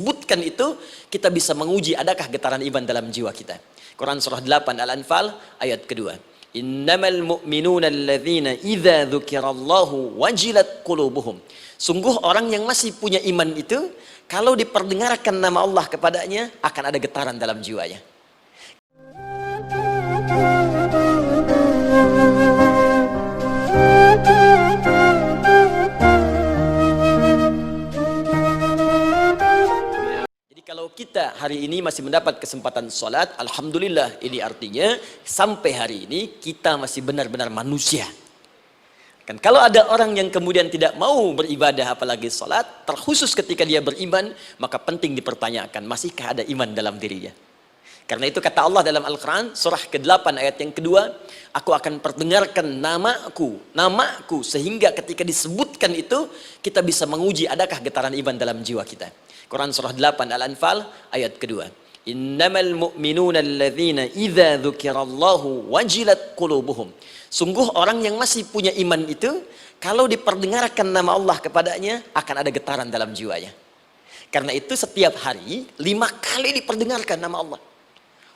Sebutkan itu, kita bisa menguji adakah getaran iman dalam jiwa kita. Quran surah 8 Al-Anfal ayat kedua. Innamal mu'minuna alladzina idza dzukirallahu wajilat qulubuhum. Sungguh orang yang masih punya iman itu, kalau diperdengarkan nama Allah kepadanya, akan ada getaran dalam jiwanya. Kalau kita hari ini masih mendapat kesempatan sholat, alhamdulillah, ini artinya sampai hari ini kita masih benar-benar manusia. Kan kalau ada orang yang kemudian tidak mau beribadah apalagi sholat, terkhusus ketika dia beriman, maka penting dipertanyakan, masihkah ada iman dalam dirinya? Karena itu kata Allah dalam Al-Quran, surah ke-8 ayat yang kedua, aku akan perdengarkan namaku, sehingga ketika disebutkan itu, kita bisa menguji adakah getaran iman dalam jiwa kita. Quran surah 8 Al-Anfal ayat kedua. Innamal mu'minuna alladzina idza dzukirallahu wajilat qulubuhum. Sungguh orang yang masih punya iman itu, kalau diperdengarkan nama Allah kepadanya, akan ada getaran dalam jiwanya. Karena itu setiap hari 5 kali diperdengarkan nama Allah.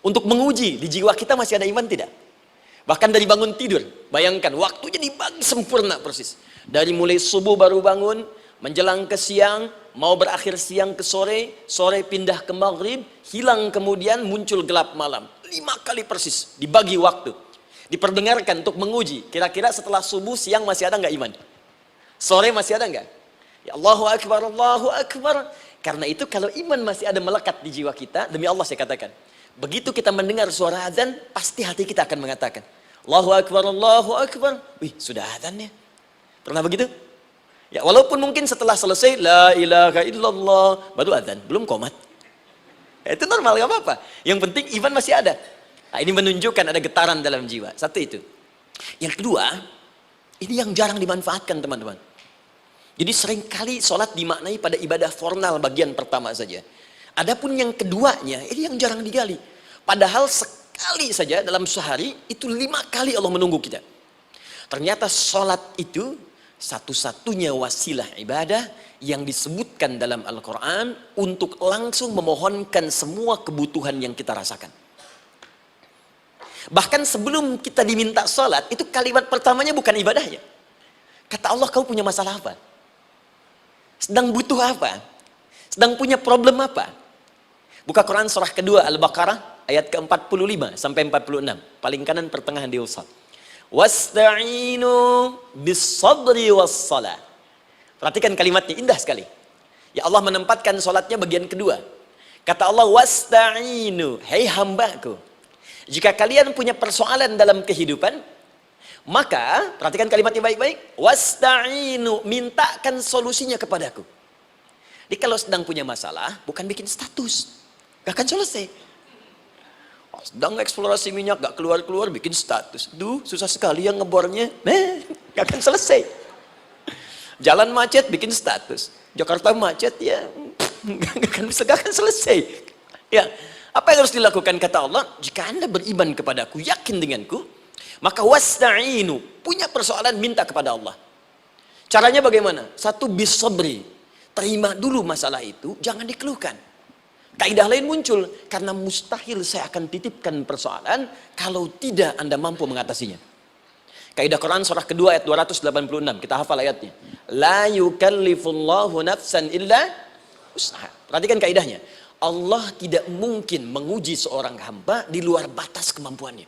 Untuk menguji di jiwa kita masih ada iman tidak? Bahkan dari bangun tidur, bayangkan waktunya dibagi sempurna persis. Dari mulai subuh baru bangun, menjelang ke siang, mau berakhir siang ke sore, sore pindah ke maghrib, hilang kemudian muncul gelap malam. 5 kali persis dibagi waktu. Diperdengarkan untuk menguji, kira-kira setelah subuh siang masih ada nggak iman? Sore masih ada nggak? Ya Allahu Akbar, Allahu Akbar. Karena itu kalau iman masih ada melekat di jiwa kita, demi Allah saya katakan, begitu kita mendengar suara azan, pasti hati kita akan mengatakan, Allahu Akbar, Allahu Akbar. Wih, sudah azan ya? Pernah begitu? Ya, walaupun mungkin setelah selesai la ilaha illallah baru adzan, belum qomat. Ya, itu normal, gak apa-apa. Yang penting iman masih ada. Nah, ini menunjukkan ada getaran dalam jiwa. Satu itu. Yang kedua, ini yang jarang dimanfaatkan teman-teman. Jadi seringkali sholat dimaknai pada ibadah formal bagian pertama saja. Adapun yang keduanya, ini yang jarang digali. Padahal sekali saja dalam sehari itu 5 kali Allah menunggu kita. Ternyata sholat itu satu-satunya wasilah ibadah yang disebutkan dalam Al-Quran untuk langsung memohonkan semua kebutuhan yang kita rasakan. Bahkan sebelum kita diminta sholat, itu kalimat pertamanya bukan ibadahnya. Kata Allah, kau punya masalah apa? Sedang butuh apa? Sedang punya problem apa? Buka Quran surah kedua Al-Baqarah ayat ke-45 sampai 46. Paling kanan pertengahan di usap. Wasta'inu bis-sabri was-salah. Perhatikan kalimatnya, indah sekali. Ya Allah menempatkan salatnya bagian kedua. Kata Allah, wasta'inu, hei hambaku, jika kalian punya persoalan dalam kehidupan, maka perhatikan kalimatnya baik-baik, wasta'inu, mintakan solusinya kepadaku. Jadi kalau sedang punya masalah, bukan bikin status, gak akan selesai. Sedang eksplorasi minyak, gak keluar-keluar, bikin status. Duh, susah sekali yang ngebornya. Gak akan selesai. Jalan macet, bikin status. Jakarta macet, ya gak akan selesai. Ya, apa yang harus dilakukan kata Allah? Jika Anda beriman kepadaku, yakin denganku, maka wasta'inu, punya persoalan, minta kepada Allah. Caranya bagaimana? Satu, bis-sabri. Terima dulu masalah itu, jangan dikeluhkan. Kaidah lain muncul, karena mustahil saya akan titipkan persoalan kalau tidak Anda mampu mengatasinya. Kaidah Quran surah kedua ayat 286, kita hafal ayatnya. La yukallifullahu nafsan illa usaha. Perhatikan kaidahnya. Allah tidak mungkin menguji seorang hamba di luar batas kemampuannya.